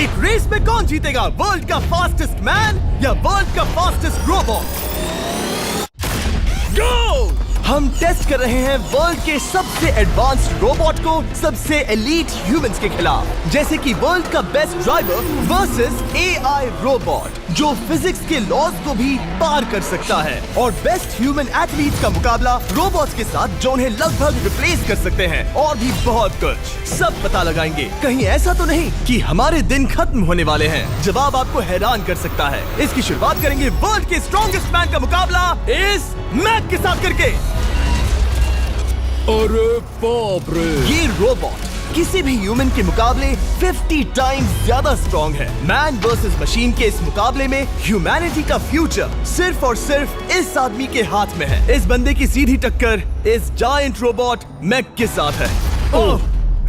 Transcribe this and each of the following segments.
एक रेस में कौन जीतेगा, वर्ल्ड का फास्टेस्ट मैन या वर्ल्ड का फास्टेस्ट रोबोट? गो! हम टेस्ट कर रहे हैं वर्ल्ड के सबसे एडवांस्ड रोबोट को सबसे एलीट ह्यूमंस के खिलाफ, जैसे कि वर्ल्ड का best driver versus AI robot जो फिजिक्स के लॉज को भी पार कर सकता है, और बेस्ट ह्यूमन एथलीट का मुकाबला रोबोट्स के साथ जो उन्हें लगभग रिप्लेस कर सकते हैं, और भी बहुत कुछ। सब पता लगाएंगे। कहीं ऐसा तो नहीं कि हमारे दिन खत्म होने वाले हैं? जवाब आपको हैरान कर सकता है। इसकी शुरुआत करेंगे वर्ल्ड के स्ट्रॉन्गेस्ट मैन का मुकाबला इस मैक के साथ करके। अरे बाप रे! ये रोबोट किसी भी ह्यूमन के मुकाबले 50 टाइम्स ज्यादा स्ट्रॉन्ग है। मैन वर्सेस मशीन के इस मुकाबले में ह्यूमैनिटी का फ्यूचर सिर्फ और सिर्फ इस आदमी के हाथ में है। इस बंदे की सीधी टक्कर इस जायंट रोबोट मैक के साथ है। ओह,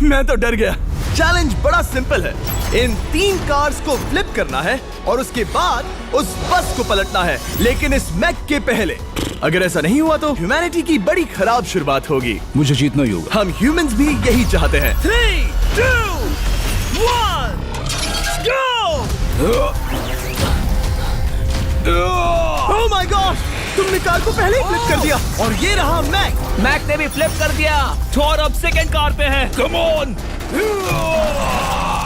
मैं तो डर गया। चैलेंज बड़ा सिंपल है। इन 3 कार्स को फ्लिप करना है और उसके बाद उस बस को पलटना है, लेकिन इस मैक के पहले। अगर ऐसा नहीं हुआ तो ह्यूमैनिटी की बड़ी खराब शुरुआत होगी। मुझे जीतना ही होगा। हम ह्यूमंस भी यही चाहते हैं। 3, 2, 1, go! Oh my gosh! तुमने कार को पहले ही फ्लिप कर दिया, और ये रहा मैक। मैक ने भी फ्लिप कर दिया। थॉर अब सेकंड कार पे है। Come on!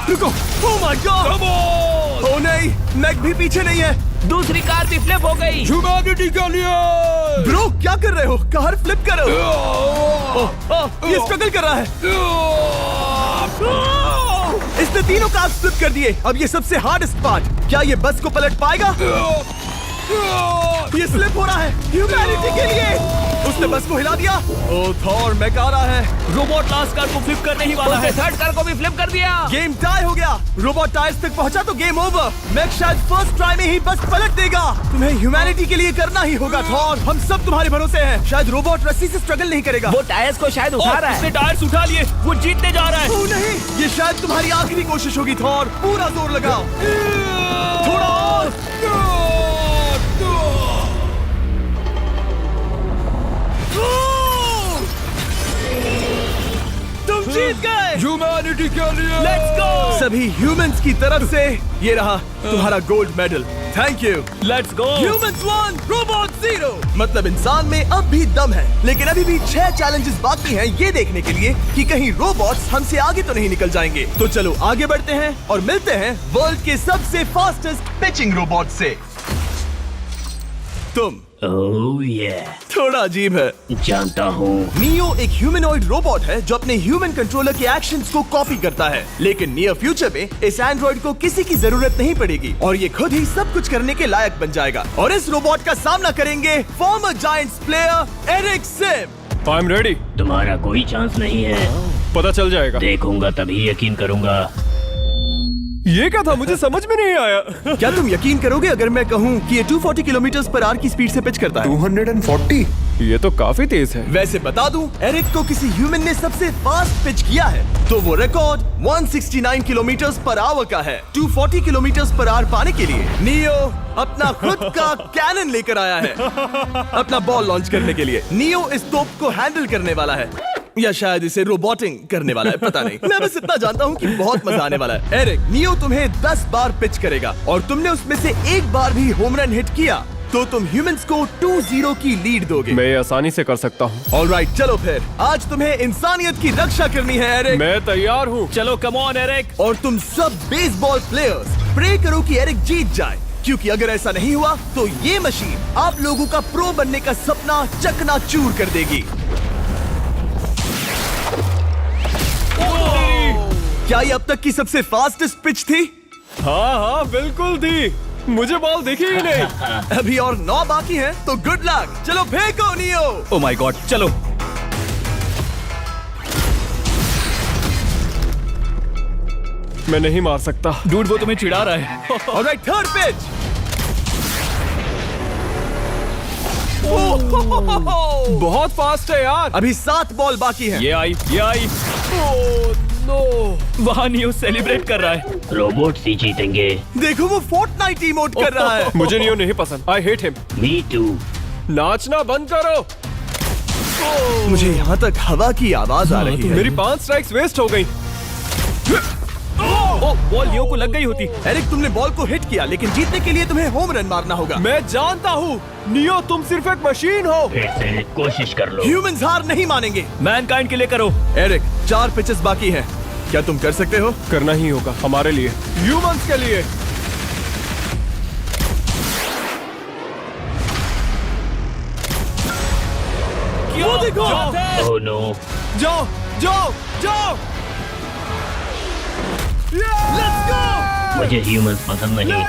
रुको! Oh my God! Come on! Oh नहीं, मैक भी पीछे नहीं है। दूसरी कार भी फ्लिप हो गई। ह्यूमैनिटी के लिए! ब्रो, क्या कर रहे हो? कार फ्लिप करो। ये स्ट्रगल कर रहा है। इसने तीनों कार फ्लिप कर दिए। अब ये सबसे हार्डेस्ट पार्ट, क्या ये बस को पलट पाएगा? ये स्लिप हो रहा है ह्यूमैनिटी के लिए। उसने बस को हिला दिया। ओह थॉर, मैक आ रहा है। रोबोट लास्ट कार को फ्लिप करने ही वाला है। थर्ड कार को भी फ्लिप कर दिया। गेम टाई हो गया। रोबोट टायर्स तक पहुंचा तो गेम ओवर। मैक शायद फर्स्ट ट्राई में ही बस पलट देगा। तुम्हें ह्यूमैनिटी के लिए करना ही होगा थॉर। हम सब तुम्हारे भरोसे हैं। शायद रोबोट रस्सी से स्ट्रगल नहीं करेगा। वो टायर्स को शायद उठा रहा है। उसने टायर्स उठा लिए। वो जीतने जा रहा है। ओह नहीं, ये शायद तुम्हारी आखिरी कोशिश होगी थॉर। पूरा जोर लगाओ। थोड़ा और। तुम जीत गए। ह्यूमैनिटी के लिए! Let's go! सभी ह्यूमंस की तरफ से ये रहा तुम्हारा gold medal. Thank you. Let's go! Humans 1, robot 0। मतलब इंसान में अब भी दम है, लेकिन अभी भी 6 चैलेंजेस बाकी हैं ये देखने के लिए कि कहीं रोबोट्स हमसे आगे तो नहीं निकल जाएंगे। तो चलो आगे बढ़ते हैं और मिलते हैं वर्ल्ड के सबसे फास्टेस्ट पिचिंग रोबोट से। तुम ओह ये थोड़ा अजीब है, जानता हूँ। नियो एक ह्यूमनॉइड रोबोट है जो अपने ह्यूमन कंट्रोलर के एक्शंस को कॉपी करता है, लेकिन नियर फ्यूचर में इस एंड्रॉइड को किसी की जरूरत नहीं पड़ेगी और ये खुद ही सब कुछ करने के लायक बन जाएगा। और इस रोबोट का सामना करेंगे former Giants player Eric Sim. I am ready. तुम्हारा कोई चांस नहीं है। पता चल जाएगा। देखूंगा तभी यकीन करूंगा। ये क्या था? मुझे समझ में नहीं आया। क्या तुम यकीन करोगे अगर मैं कहूँ कि ये 240 किलोमीटर पर आवर की स्पीड से पिच करता है? 240? ये तो काफी तेज है। वैसे बता दूं, एरिक को किसी ह्यूमन ने सबसे फास्ट पिच किया है तो वो रिकॉर्ड 169 किलोमीटर पर आवर का है। 240 किलोमीटर पर आवर पाने के लिए नियो अपना खुद का कैनन लेकर आया है अपना बॉल लॉन्च करने के लिए। नियो इस तोप को हैंडल करने वाला है, या शायद इसे रोबोटिंग करने वाला है, पता नहीं। मैं बस इतना जानता हूँ कि बहुत मजा आने वाला है। एरिक, नियो तुम्हें 10 बार पिच करेगा और तुमने उसमें से एक बार भी होम रन हिट किया तो तुम ह्यूमंस को 2-0 की लीड दोगे। मैं ये आसानी से कर सकता हूँ। ऑलराइट, चलो फिर आज तुम्हें इंसानियत की रक्षा करनी है एरिक। मैं तैयार हूँ। चलो कम ऑन एरिक। और तुम सब बेसबॉल प्लेयर्स प्रे करो कि एरिक जीत जाए, क्योंकि अगर ऐसा नहीं हुआ तो ये मशीन आप लोगों का प्रो बनने का सपना चकनाचूर कर देगी। क्या ये अब तक की सबसे फास्टेस्ट पिच थी? हाँ हाँ बिल्कुल थी। मुझे बॉल दिखी ही नहीं। अभी और 9 बाकी हैं, तो गुड लक। चलो फेंको नियो। ओह माय गॉड, चलो। मैं नहीं मार सकता। डूड, वो तुम्हें चिढ़ा रहा है। Alright, third pitch. बहुत फास्ट है यार। अभी 7 बॉल बाकी हैं। ये आई। Oh no! वहाँ नियो सेलिब्रेट कर रहा है। रोबोट्स ही जीतेंगे। देखो वो फोर्टनाइट इमोट कर रहा है। मुझे नियो नहीं पसंद। I hate him. Me too. नाचना बंद करो। मुझे यहाँ तक हवा की आवाज आ रही है। मेरी 5 स्ट्राइक्स वेस्ट हो गई। ओ, बॉल लियो को लग गई होती। एरिक, तुमने बॉल को हिट किया, लेकिन जीतने के लिए तुम्हें होम रन मारना होगा। मैं जानता हूँ नियो, तुम सिर्फ एक मशीन हो। फिर से कोशिश कर लो। ह्यूमंस हार नहीं मानेंगे। मैनकाइंड के लिए करो। एरिक, 4 पिचेस बाकी हैं। क्या तुम कर सकते हो? करना ही होगा हमारे लिए, ह्यूमंस के लिए। वो देखो। Oh no. जाओ जाओ जाओ। Let's go! मुझे ह्यूमंस पसंद नहीं।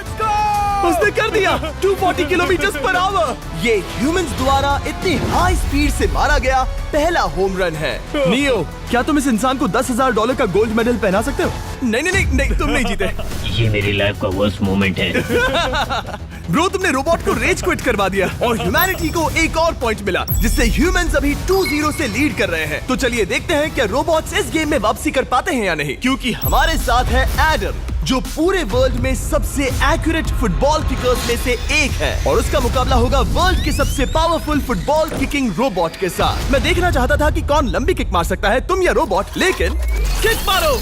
उसने कर दिया 240 किलोमीटर पर आवर। ये ह्यूमंस द्वारा इतनी हाई स्पीड से मारा गया पहला होम रन है। नियो, क्या तुम इस इंसान को $10,000 का गोल्ड मेडल पहना सकते हो? नहीं, तुम नहीं जीते। ये मेरी लाइफ का वर्स्ट मोमेंट है। ब्रो, तुमने रोबोट को रेज क्विट करवा दिया और ह्यूमैनिटी को एक और पॉइंट मिला, जिससे ह्यूमंस अभी 2-0 से लीड कर रहे हैं। तो चलिए देखते हैं क्या रोबोट्स इस गेम में वापसी कर पाते हैं या नहीं, क्योंकि हमारे साथ है एडम, जो पूरे वर्ल्ड में सबसे एक्यूरेट फुटबॉल किकर्स में से एक है, और उसका मुकाबला होगा वर्ल्ड के सबसे पावरफुल फुटबॉल किकिंग रोबोट के साथ। मैं देखना चाहता था कि कौन लंबी किक मार सकता है, तुम या रोबोट, लेकिन किक मारो।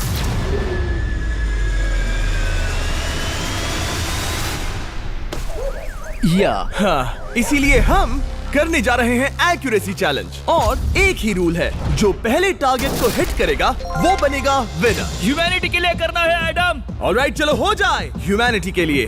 हाँ, इसीलिए हम करने जा रहे हैं एक्यूरेसी चैलेंज, और एक ही रूल है, जो पहले टारगेट को हिट करेगा वो बनेगा विनर। ह्यूमैनिटी के लिए करना है एडम। ऑलराइट, चलो हो जाए ह्यूमैनिटी के लिए।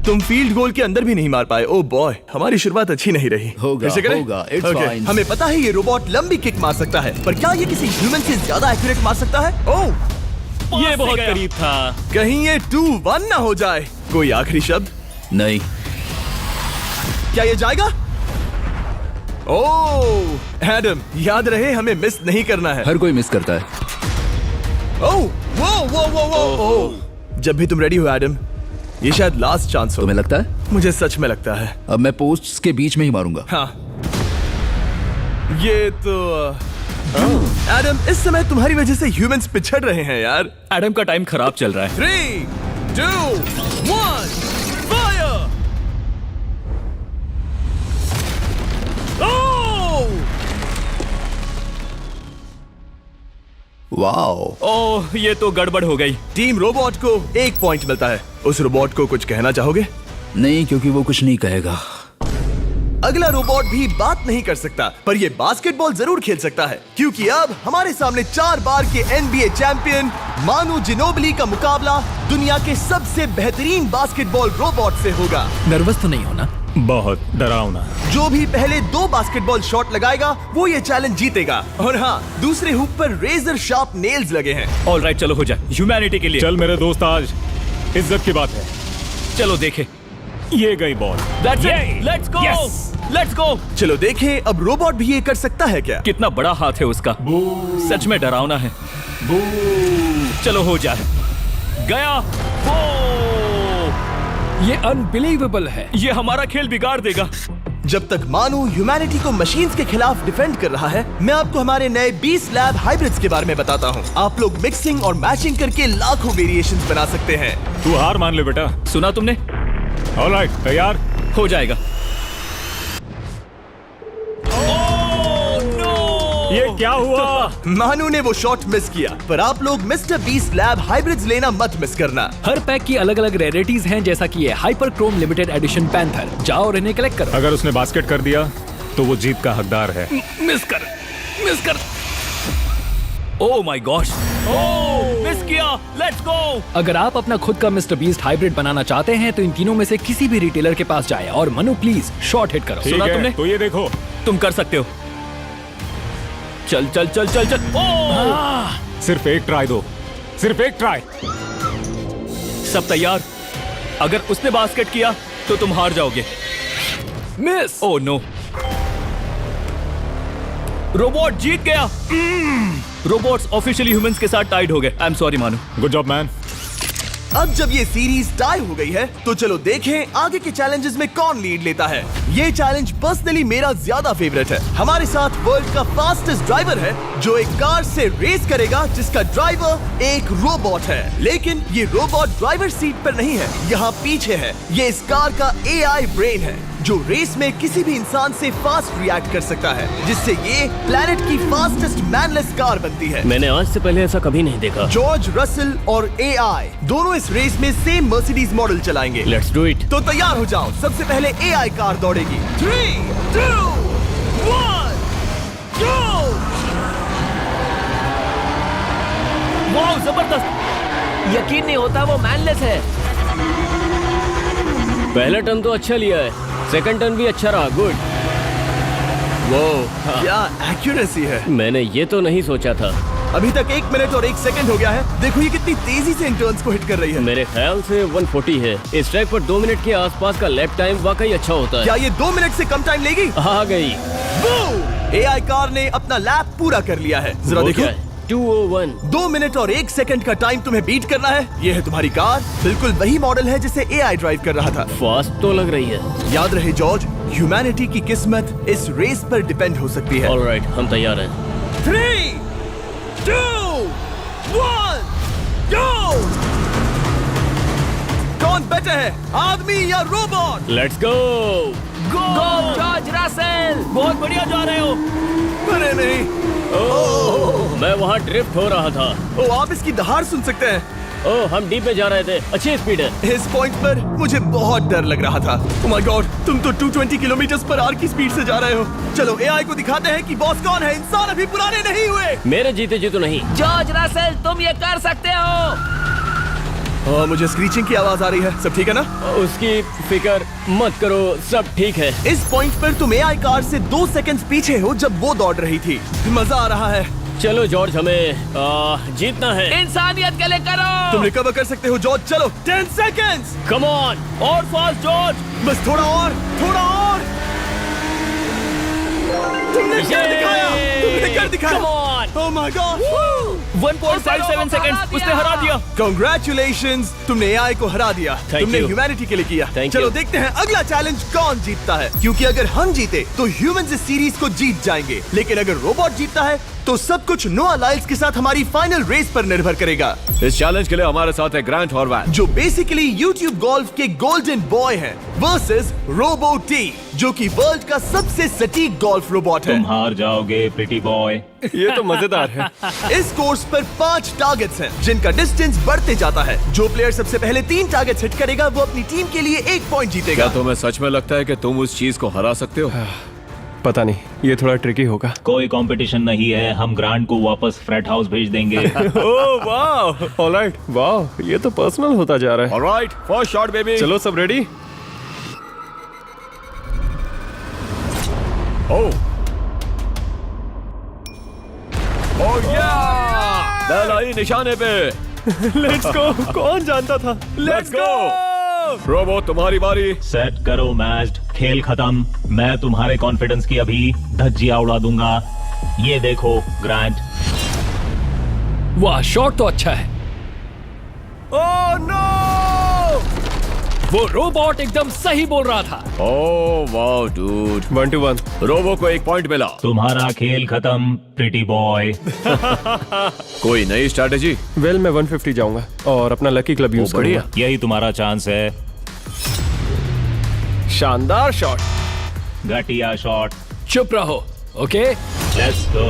तुम फील्ड गोल के अंदर भी नहीं मार पाए। ओ बॉय, हमारी शुरुआत अच्छी नहीं रही। होगा, फिर से करें? होगा, it's Okay, fine. हमें पता है ये रोबोट लंबी किक मार सकता है, पर क्या ये किसी ह्यूमन से ज्यादा एक्यूरेट मार सकता है? ओह, ये बहुत करीब था। कहीं ये 2-1 ना हो जाए। कोई आखिरी शब्द? नहीं। क्या ये जाएगा? ओह एडम, याद रहे हमें मिस नहीं करना है। हर कोई मिस करता है। ओह, वो। जब भी तुम रेडी हो एडम, ये शायद लास्ट चांस हो। तुम्हें लगता है? मुझे सच में लगता है। अब मैं पोस्ट्स के बीच में ही मारूंगा। हाँ, ये तो एडम, इस समय तुम्हारी वजह से ह्यूमंस पिछड़ रहे हैं यार। एडम का टाइम खराब चल रहा है। 3, 2, 1, फायर! वाओ। ओह, ये तो गड़बड़ हो गई। टीम रोबोट को 1 पॉइंट मिलता है। उस रोबोट को कुछ कहना चाहोगे? नहीं, क्योंकि वो कुछ नहीं कहेगा। अगला रोबोट भी बात नहीं कर सकता, पर ये बास्केटबॉल जरूर खेल सकता है, क्योंकि अब हमारे सामने 4 बार के NBA चैंपियन मानू जिनोबिली का मुकाबला दुनिया के सबसे बेहतरीन बास्केटबॉल रोबोट से होगा। नर्वस तो नहीं होना? बहुत डरावना। जो भी पहले 2 बास्केटबॉल शॉट लगाएगा वो ये चैलेंज जीतेगा। और हाँ, दूसरे हुक पर रेजर शार्प नेल्स लगे हैं। ऑलराइट, चलो हो जाए ह्यूमैनिटी के लिए। चल मेरे दोस्त, आज इज्जत की बात है। चलो देखे। ये गई ball. That's it. Let's go. Yes. Let's go. चलो देखें अब रोबोट भी ये कर सकता है क्या? कितना बड़ा हाथ है उसका। सच में डरावना है। चलो हो जाए। गया। ये अनबिलीवेबल है। ये हमारा खेल बिगाड़ देगा। जब तक मानू ह्यूमैनिटी को मशीन्स के खिलाफ डिफेंड कर रहा है, मैं आपको हमारे नए 20 लैब हाइब्रिड्स के बारे में बताता हूँ। आप लोग मिक्सिंग और मैचिंग करके लाखों वेरिएशंस बना सकते हैं। तू हार मान ले बेटा। सुना तुमने? ऑलराइट, तैयार? हो जाएगा। ये क्या हुआ? मानू ने वो शॉट मिस किया, पर आप लोग मिस्टर 20 लैब हाइब्रिड्स लेना मत मिस करना। हर पैक की अलग अलग रेयरिटीज हैं, जैसा कि ये hyper Chrome limited edition panther. जाओ और इन्हें कलेक्ट करो। अगर उसने बास्केट कर दिया तो वो जीत का हकदार है। मिस कर। Oh my gosh. Oh, miss किया। Let's go. अगर आप अपना खुद का मिस्टर बीस्ट हाइब्रिड बनाना चाहते हैं तो इन तीनों में से किसी भी रिटेलर के पास जाए और मनु प्लीज शॉट हिट करो। ठीक सुना है, तुमने? तो ये देखो। तुम कर सकते हो। चल। ओह! सिर्फ एक ट्राई दो, सिर्फ एक ट्राई। सब तैयार? अगर उसने बास्केट किया तो तुम हार जाओगे। मिस। ओह नो, रोबोट जीत गया। रोबोट्स ऑफिशियली ह्यूमंस के साथ टाइड हो गए। आई एम सॉरी मानू। Good job man. अब जब ये सीरीज टाई हो गई है, तो चलो देखें आगे के चैलेंजेस में कौन लीड लेता है। ये चैलेंज पर्सनली मेरा ज्यादा फेवरेट है। हमारे साथ वर्ल्ड का फास्टेस्ट ड्राइवर है, जो एक कार से रेस करेगा जिसका ड्राइवर एक रोबोट है। लेकिन ये रोबोट ड्राइवर सीट पर नहीं है, यहाँ पीछे है। ये इस कार का AI ब्रेन है, जो रेस में किसी भी इंसान से फास्ट रिएक्ट कर सकता है, जिससे ये प्लेनेट की फास्टेस्ट मैनलेस कार बनती है। मैंने आज से पहले ऐसा कभी नहीं देखा। जॉर्ज रसल और एआई दोनों इस रेस में सेम मर्सिडीज मॉडल चलाएंगे। Let's do it. तो तैयार हो जाओ, सबसे पहले एआई कार दौड़ेगी। 3, 2, 1, go! वाह जबरदस्त, यकीन नहीं होता वो मैनलेस है। पहला टर्न तो अच्छा लिया है, सेकंड टर्न भी अच्छा रहा। गुड। वो क्या एक्यूरेसी है। मैंने ये तो नहीं सोचा था। अभी तक 1 मिनट और 1 सेकंड हो गया है। देखो ये कितनी तेजी से इन टर्न्स को हिट कर रही है। मेरे ख्याल से 140 है। इस ट्रैक पर 2 मिनट के आसपास का लैप टाइम वाकई अच्छा होता है। क्या ये 2 मिनट से कम टाइम लेगी? आ गई। एआई कार ने अपना लैप पूरा कर लिया है। जरा वो देखो, क्या है? 201। 2 मिनट और 1 सेकंड का टाइम तुम्हें बीट करना है। ये है तुम्हारी कार, बिल्कुल वही मॉडल है जिसे एआई ड्राइव कर रहा था। फास्ट तो लग रही है। याद रहे जॉर्ज, ह्यूमैनिटी की किस्मत इस रेस पर डिपेंड हो सकती है। ऑलराइट, हम तैयार हैं। 3, 2, 1, go! कौन बेटर है, आदमी या robot? Let's go. Go George Russell, बहुत बढ़िया जा रहे हो। अरे नहीं, मैं वहाँ ड्रिफ्ट हो रहा था। ओ आप इसकी दहाड़ सुन सकते हैं। ओह, हम डीप में जा रहे थे। अच्छी स्पीड है। इस पॉइंट पर मुझे बहुत डर लग रहा था। Oh my God, तुम तो 220 किलोमीटर पर आवर की स्पीड से जा रहे हो। चलो एआई को दिखाते हैं कि बॉस कौन है। इंसान अभी पुराने नहीं हुए। मेरे जीते जी तो नहीं। जॉर्ज रसेल, तुम ये कर सकते हो। मुझे स्क्रीचिंग की आवाज आ रही है। सब ठीक है ना? उसकी फिक्र मत करो, सब ठीक है। इस पॉइंट पर तुम एआई कार से 2 सेकंड्स पीछे हो जब वो दौड़ रही थी। मजा आ रहा है। चलो जॉर्ज, हमें जीतना है। इंसानियत के लिए करो। तुम रिकवर कर सकते हो जॉर्ज। चलो 10 सेकंड्स। Come on. और फास्ट जॉर्ज। बस थोड़ा और, थोड़ा और। तुमने कर दिखाया, तुमने कर दिखाया। Come on. Oh my God. 1.57 second, उसने हरा दिया। Congratulations, तुमने एआई को हरा दिया। Thank तुमने you. ह्यूमैनिटी के लिए किया। Thank चलो you. देखते हैं अगला चैलेंज कौन जीतता है, क्योंकि अगर हम जीते तो ह्यूमंस इस सीरीज को जीत जाएंगे, लेकिन अगर रोबोट जीतता है तो सब कुछ नोआ लाइल्स के साथ हमारी फाइनल रेस पर निर्भर करेगा। इस चैलेंज के लिए हमारे साथ है ग्रांट हॉर्वैट, जो बेसिकली YouTube गोल्फ के गोल्डन बॉय हैं, वर्सेस रोबो टी, जो कि वर्ल्ड का सबसे सटीक गोल्फ रोबोट है। तुम हार जाओगे प्रिटी बॉय। ये तो मजेदार है। इस कोर्स पर 5 टारगेट्स हैं, जिनका डिस्टेंस बढ़ते जाता है। जो प्लेयर सबसे पहले 3 टारगेट्स हिट करेगा वो अपनी टीम के लिए 1 पॉइंट जीतेगा। क्या तुम्हें सच में लगता है कि तुम उस चीज को हरा सकते हो? पता नहीं, ये थोड़ा ट्रिकी होगा। कोई कंपटीशन नहीं है, हम ग्रांट को वापस फ्रेट हाउस भेज देंगे। ओह वाह, ऑलराइट, वाह, ये तो पर्सनल होता जा रहा है। Alright, first shot baby. चलो सब रेडी? ओह या, बैल आई निशाने पे। Let's go. कौन जानता था? Let's go. रोबो, तुम्हारी बारी। सेट करो मैच, खेल खत्म। मैं तुम्हारे कॉन्फिडेंस की अभी धज्जियां उड़ा दूंगा। ये देखो ग्रांट। वाह, शॉट तो अच्छा है। Oh no! वो रोबोट एकदम सही बोल रहा था। Oh wow dude. 1-1। रोबो को 1 पॉइंट मिला। तुम्हारा खेल खत्म प्रिटी बॉय। कोई नई स्ट्रैटेजी? वेल, मैं 150 जाऊंगा और अपना लकी क्लब यूज बढ़िया। करूंगा। यही तुम्हारा चांस है। शानदार शॉट। घटिया शॉट। चुप रहो, okay? Let's go.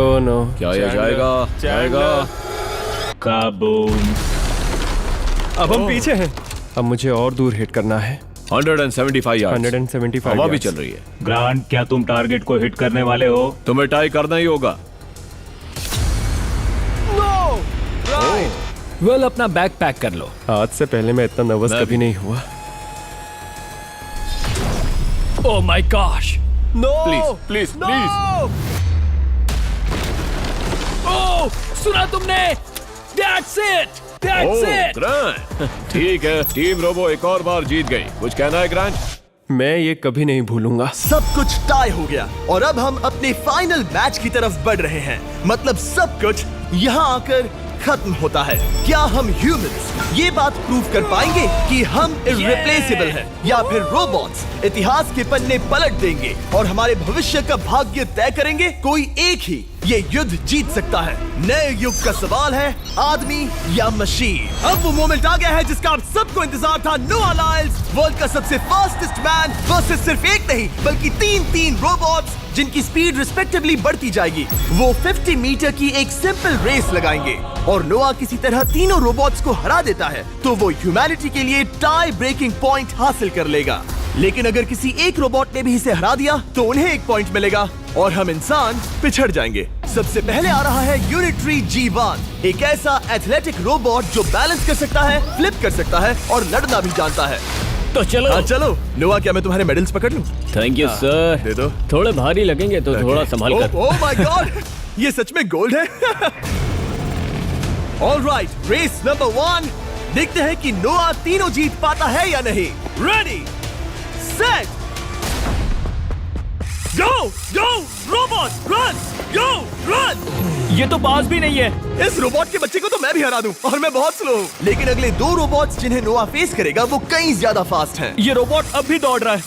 Oh no. क्या ये जाएगा? जाएगा। काबूम। अब हम पीछे हैं। अब मुझे और दूर हिट करना है। 175 यार्ड्स। 175 हवा भी yards। चल रही है। ग्रांट, क्या तुम टारगेट को हिट करने वाले हो? तुम्हें टाई करना ही होगा। वेल, अपना बैग पैक कर लो। आज से पहले मैं इतना नर्वस मैं कभी भी। नहीं हुआ। Oh my gosh. No! Please please please. Oh, सुना तुमने? That's it, that's it. Grant, ठीक है, टीम रोबो एक और बार जीत गई। कुछ कहना है ग्रांट? मैं ये कभी नहीं भूलूंगा। सब कुछ टाई हो गया और अब हम अपने फाइनल मैच की तरफ बढ़ रहे हैं। मतलब सब कुछ यहाँ आकर खत्म होता है। क्या हम ह्यूमंस ये बात प्रूव कर पाएंगे कि हम इररिप्लेसेबल हैं, या फिर रोबोट्स इतिहास के पन्ने पलट देंगे और हमारे भविष्य का भाग्य तय करेंगे? कोई एक ही ये युद्ध जीत सकता है। नए युग का सवाल है आदमी या मशीन। अब वो मोमेंट आ गया है जिसका आप सबको इंतजार था। नोआ लाइल्स वर्ल्ड का सबसे फास्टेस्ट मैन वर्सेस सिर्फ एक नहीं बल्कि तीन रोबोट्स जिनकी स्पीड रिस्पेक्टिवली बढ़ती जाएगी। वो 50 मीटर की एक सिंपल रेस लगाएंगे और नोआ किसी तरह तीनों रोबोट्स को हरा देता है तो वो ह्यूमैनिटी के लिए टाई ब्रेकिंग पॉइंट हासिल कर लेगा। लेकिन अगर किसी एक रोबोट ने भी इसे हरा दिया तो उन्हें एक पॉइंट मिलेगा और हम इंसान पिछड़ जाएंगे। सबसे पहले आ रहा है यूनिट्री G1, एक ऐसा एथलेटिक रोबोट जो बैलेंस कर सकता है, फ्लिप कर सकता है और लड़ना भी जानता है। तो चलो। हाँ चलो। नोआ, क्या मैं तुम्हारे मेडल्स पकड़ लूं? Thank you sir. दे दो। थोड़े भारी लगेंगे तो थोड़ा संभाल कर। ओह माय गॉड, ये सच में गोल्ड है। Alright, race number 1। देखते हैं कि नोआ तीनों जीत पाता है या नहीं। रेडी, सेट, गो गो रोबोट रन, गो रन। ये तो पास भी नहीं है। इस रोबोट के बच्चे को तो मैं भी हरा दूं और मैं बहुत स्लो हूं। लेकिन अगले 2 रोबोट्स जिन्हें नोआ फेस करेगा वो कहीं ज्यादा फास्ट हैं। ये रोबोट अब भी दौड़ रहा है।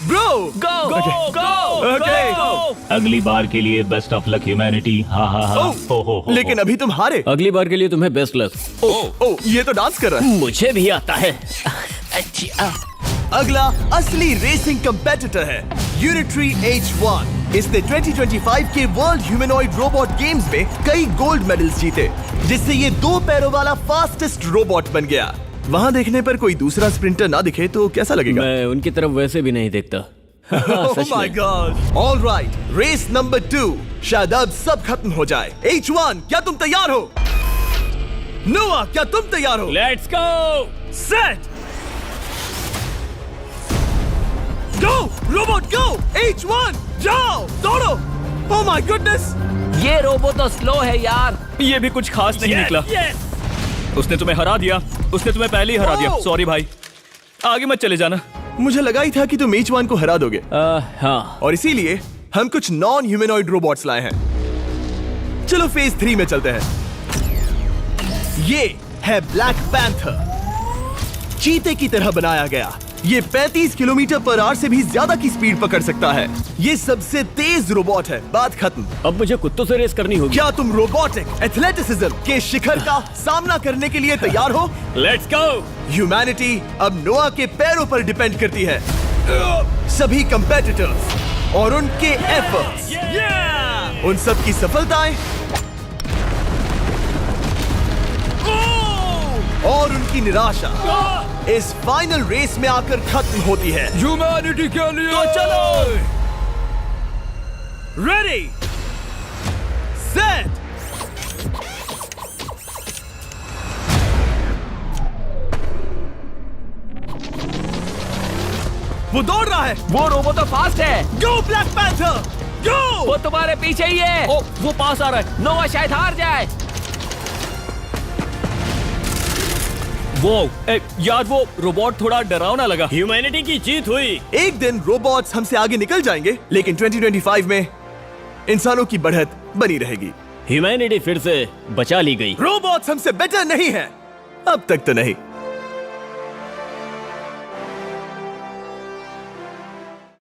ब्रो गो गो गो Okay. अगली बार के लिए बेस्ट ऑफ लक ह्यूमैनिटी। हाँ हाँ हाँ। ओह, लेकिन अभी तुम हारे। अगली बार के लिए तुम्हें बेस्ट लक। ओह, ये तो डांस कर रहा है। मुझे भी आता है। अगला असली रेसिंग कंपेटिटर है यूनिट्री H1। इसने 2025 के वर्ल्ड ह्यूमनॉइड रोबोट गेम्स में कई गोल्ड मेडल्स जीते, जिससे ये 2 पैरों वाला फास्टेस्ट रोबोट बन गया। वहाँ देखने पर कोई दूसरा स्प्रिंटर ना दिखे तो कैसा लगेगा? मैं उनकी तरफ वैसे भी नहीं देखता। Oh my God! All right, race number 2। शायद अब सब खत्म हो जाए। H1, क्या तुम तैयार हो? नोआ, क्या तुम तैयार हो? Let's go. Set, go robot go. H1, जाओ, दौड़ो। Oh my goodness! ये रोबोट तो स्लो है यार। ये भी कुछ खास नहीं निकला। उसने तुम्हें हरा दिया। उसने तुम्हें पहले ही हरा दिया। सॉरी भाई, आगे मत चले जाना। मुझे लगा ही था कि तुम H1 को हरा दोगे हाँ। और इसीलिए हम कुछ नॉन ह्यूमनॉइड रोबोट्स लाए हैं। चलो फेज 3 में चलते हैं। ये है ब्लैक पैंथर, चीते की तरह बनाया गया। ये 35 किलोमीटर पर आवर से भी ज्यादा की स्पीड पकड़ सकता है। ये सबसे तेज रोबोट है। बात खत्म। अब मुझे कुत्तों से रेस करनी होगी। क्या तुम रोबोटिक एथलेटिसिज्म के शिखर का सामना करने के लिए तैयार हो? Let's go. ह्यूमैनिटी अब नोआ के पैरों पर डिपेंड करती है। सभी कंपेटिटर्स और उनके एफर्ट्स, उन सब की सफलताएं और उनकी निराशा इस फाइनल रेस में आकर खत्म होती है। ह्यूमैनिटी के लिए। तो चलो, रेडी, सेट, वो दौड़ रहा है। वो रोबोट तो फास्ट है। गो ब्लैक पैंथर, गो। वो तुम्हारे पीछे ही है। ओ, वो पास आ रहा है। नोआ शायद हार जाए। वो यार, वो रोबोट थोड़ा डरावना लगा। ह्यूमैनिटी की जीत हुई। एक दिन रोबोट्स हमसे आगे निकल जाएंगे, लेकिन 2025 में इंसानों की बढ़त बनी रहेगी। ह्यूमैनिटी फिर से बचा ली गई। रोबोट्स हमसे बेटर नहीं है, अब तक तो नहीं।